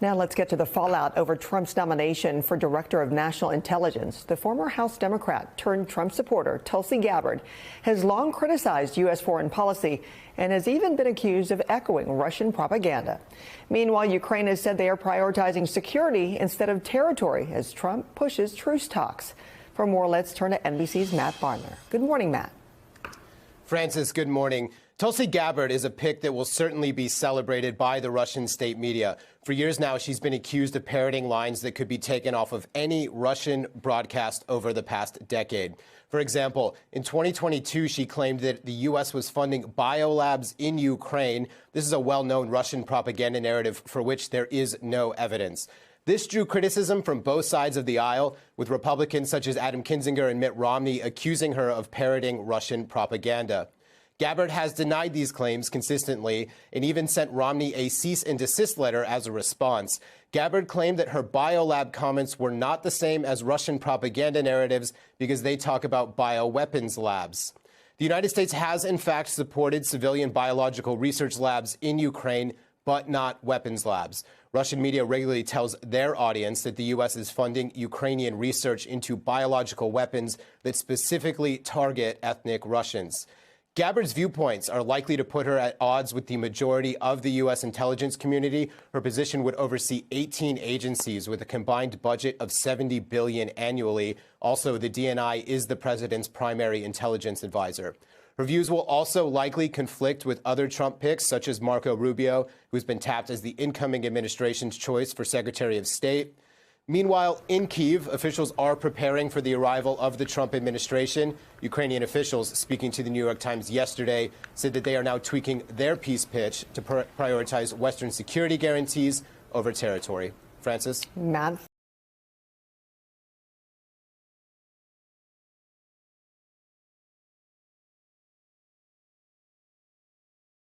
Now let's get to the fallout over Trump's nomination for Director of National Intelligence. The former House Democrat turned Trump supporter Tulsi Gabbard has long criticized U.S. foreign policy and has even been accused of echoing Russian propaganda. Meanwhile, Ukraine has said they are prioritizing security instead of territory as Trump pushes truce talks. For more, let's turn to NBC's Matt Barner. Good morning, Matt. Francis, good morning. Tulsi Gabbard is a pick that will certainly be celebrated by the Russian state media. For years now, she's been accused of parroting lines that could be taken off of any Russian broadcast over the past decade. For example, in 2022, she claimed that the U.S. was funding biolabs in Ukraine. This is a well-known Russian propaganda narrative for which there is no evidence. This drew criticism from both sides of the aisle, with Republicans such as Adam Kinzinger and Mitt Romney accusing her of parroting Russian propaganda. Gabbard has denied these claims consistently and even sent Romney a cease and desist letter as a response. Gabbard claimed that her biolab comments were not the same as Russian propaganda narratives because they talk about bioweapons labs. The United States has, in fact, supported civilian biological research labs in Ukraine, but not weapons labs. Russian media regularly tells their audience that the U.S. is funding Ukrainian research into biological weapons that specifically target ethnic Russians. Gabbard's viewpoints are likely to put her at odds with the majority of the U.S. intelligence community. Her position would oversee 18 agencies with a combined budget of $70 billion annually. Also, the DNI is the president's primary intelligence advisor. Her views will also likely conflict with other Trump picks, such as Marco Rubio, who's been tapped as the incoming administration's choice for Secretary of State. Meanwhile, in Kyiv, officials are preparing for the arrival of the Trump administration. Ukrainian officials, speaking to the New York Times yesterday, said that they are now tweaking their peace pitch to prioritize Western security guarantees over territory. Francis? Matt,